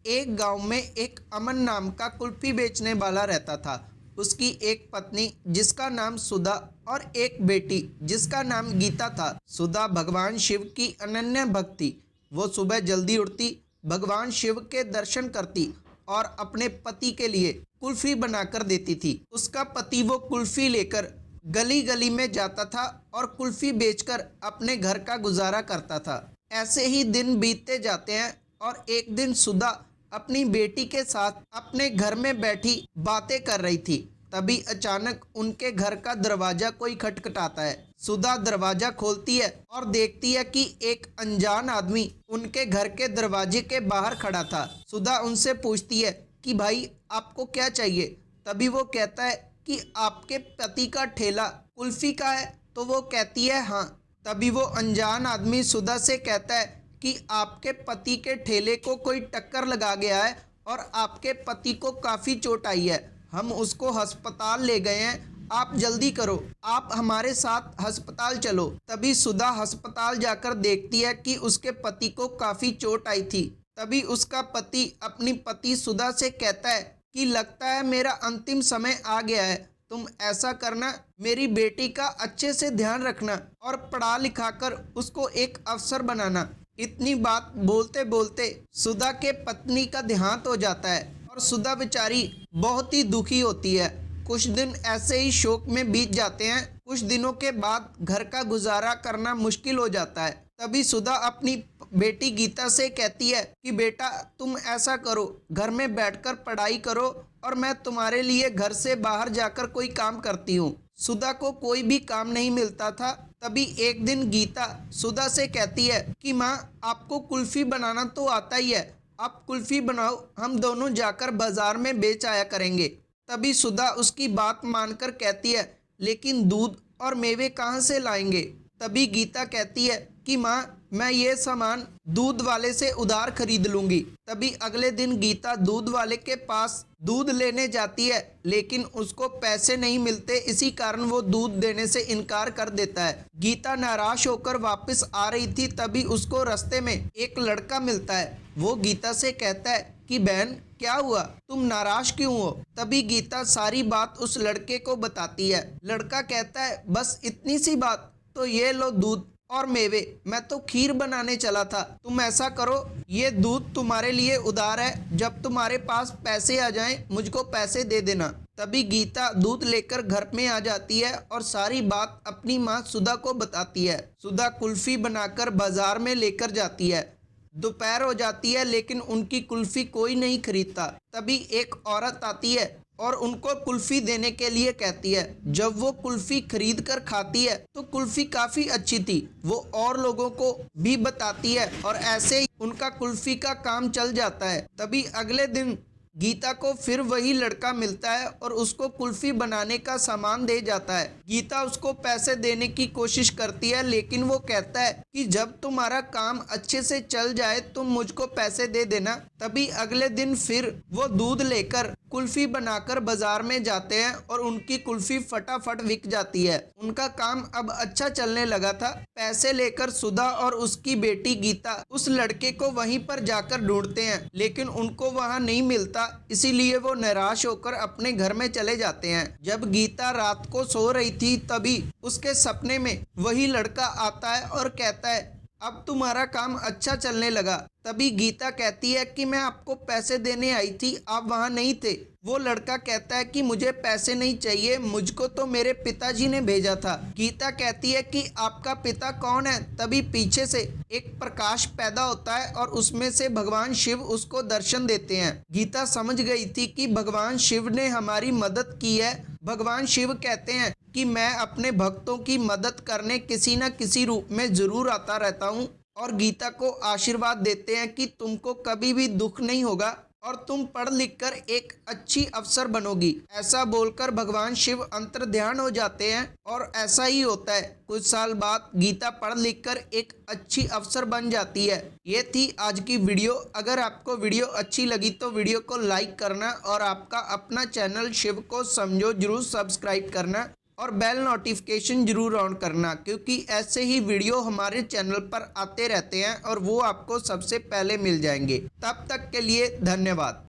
एक गांव में एक अमन नाम का कुल्फी बेचने वाला रहता था। उसकी एक पत्नी जिसका नाम सुधा और एक बेटी जिसका नाम गीता था। सुधा भगवान शिव की अनन्य भक्त थी। वो सुबह जल्दी उठती, भगवान शिव के दर्शन करती और अपने पति के लिए कुल्फी बनाकर देती थी। उसका पति वो कुल्फी लेकर गली गली में जाता था और कुल्फी बेचकर अपने घर का गुजारा करता था। ऐसे ही दिन बीतते जाते हैं और एक दिन सुधा अपनी बेटी के साथ अपने घर में बैठी बातें कर रही थी। तभी अचानक उनके घर का दरवाजा कोई खटखटाता है। सुधा दरवाजा खोलती है और देखती है कि एक अनजान आदमी उनके घर के दरवाजे के बाहर खड़ा था। सुधा उनसे पूछती है कि भाई आपको क्या चाहिए। तभी वो कहता है कि आपके पति का ठेला कुल्फी का है। तो वो कहती है हाँ। तभी वो अनजान आदमी सुधा से कहता है कि आपके पति के ठेले को कोई टक्कर लगा गया है और आपके पति को काफ़ी चोट आई है। हम उसको अस्पताल ले गए हैं, आप जल्दी करो, आप हमारे साथ अस्पताल चलो। तभी सुधा अस्पताल जाकर देखती है कि उसके पति को काफ़ी चोट आई थी। तभी उसका पति अपनी पति सुधा से कहता है कि लगता है मेरा अंतिम समय आ गया है। तुम ऐसा करना, मेरी बेटी का अच्छे से ध्यान रखना और पढ़ा लिखा कर उसको एक अफसर बनाना। इतनी बात बोलते बोलते सुधा के पत्नी का देहांत हो जाता है और सुधा बेचारी बहुत ही दुखी होती है। कुछ दिन ऐसे ही शोक में बीत जाते हैं। कुछ दिनों के बाद घर का गुजारा करना मुश्किल हो जाता है। तभी सुधा अपनी बेटी गीता से कहती है कि बेटा तुम ऐसा करो, घर में बैठकर पढ़ाई करो और मैं तुम्हारे लिए घर से बाहर जाकर कोई काम करती हूँ। सुधा को कोई भी काम नहीं मिलता था। तभी एक दिन गीता सुधा से कहती है कि माँ आपको कुल्फी बनाना तो आता ही है, आप कुल्फी बनाओ, हम दोनों जाकर बाजार में बेच आया करेंगे। तभी सुधा उसकी बात मानकर कहती है लेकिन दूध और मेवे कहाँ से लाएंगे। तभी गीता कहती है कि माँ मैं ये सामान दूध वाले से उधार खरीद लूँगी। तभी अगले दिन गीता दूध वाले के पास दूध लेने जाती है लेकिन उसको पैसे नहीं मिलते, इसी कारण वो दूध देने से इनकार कर देता है। गीता नाराज होकर वापस आ रही थी। तभी उसको रास्ते में एक लड़का मिलता है। वो गीता से कहता है कि बहन क्या हुआ, तुम नाराज क्यों हो। तभी गीता सारी बात उस लड़के को बताती है। लड़का कहता है बस इतनी सी बात, तो ये लो दूध और मेवे, मैं तो खीर बनाने चला था। तुम ऐसा करो, ये दूध तुम्हारे लिए उधार है, जब तुम्हारे पास पैसे आ जाएं मुझको पैसे दे देना। तभी गीता दूध लेकर घर में आ जाती है और सारी बात अपनी माँ सुधा को बताती है। सुधा कुल्फी बनाकर बाजार में लेकर जाती है। दोपहर हो जाती है लेकिन उनकी कुल्फी कोई नहीं खरीदता। तभी एक औरत आती है और उनको कुल्फी देने के लिए कहती है। जब वो कुल्फी खरीद कर खाती है तो कुल्फी काफ़ी अच्छी थी। वो और लोगों को भी बताती है और ऐसे ही उनका कुल्फी का काम चल जाता है। तभी अगले दिन गीता को फिर वही लड़का मिलता है और उसको कुल्फी बनाने का सामान दे जाता है। गीता उसको पैसे देने की कोशिश करती है लेकिन वो कहता है कि जब तुम्हारा काम अच्छे से चल जाए तुम मुझको पैसे दे देना। तभी अगले दिन फिर वो दूध लेकर कुल्फी बनाकर बाजार में जाते हैं और उनकी कुल्फी फटाफट बिक जाती है। उनका काम अब अच्छा चलने लगा था। पैसे लेकर सुधा और उसकी बेटी गीता उस लड़के को वहीं पर जाकर ढूंढते हैं लेकिन उनको वहां नहीं मिलता। इसीलिए वो निराश होकर अपने घर में चले जाते हैं। जब गीता रात को सो रही थी तभी उसके सपने में वही लड़का आता है और कहता है अब तुम्हारा काम अच्छा चलने लगा। तभी गीता कहती है कि मैं आपको पैसे देने आई थी, आप वहाँ नहीं थे। वो लड़का कहता है कि मुझे पैसे नहीं चाहिए, मुझको तो मेरे पिताजी ने भेजा था। गीता कहती है कि आपका पिता कौन है। तभी पीछे से एक प्रकाश पैदा होता है और उसमें से भगवान शिव उसको दर्शन देते हैं। गीता समझ गई थी कि भगवान शिव ने हमारी मदद की है। भगवान शिव कहते हैं कि मैं अपने भक्तों की मदद करने किसी न किसी रूप में जरूर आता रहता हूँ और गीता को आशीर्वाद देते हैं कि तुमको कभी भी दुख नहीं होगा और तुम पढ़ लिख कर एक अच्छी अफसर बनोगी। ऐसा बोलकर भगवान शिव अंतर्ध्यान हो जाते हैं और ऐसा ही होता है। कुछ साल बाद गीता पढ़ लिख कर एक अच्छी अफसर बन जाती है। ये थी आज की वीडियो। अगर आपको वीडियो अच्छी लगी तो वीडियो को लाइक करना और आपका अपना चैनल शिव को समझो जरूर सब्सक्राइब करना। और बेल नोटिफिकेशन जरूर ऑन करना, क्योंकि ऐसे ही वीडियो हमारे चैनल पर आते रहते हैं और वो आपको सबसे पहले मिल जाएंगे। तब तक के लिए धन्यवाद।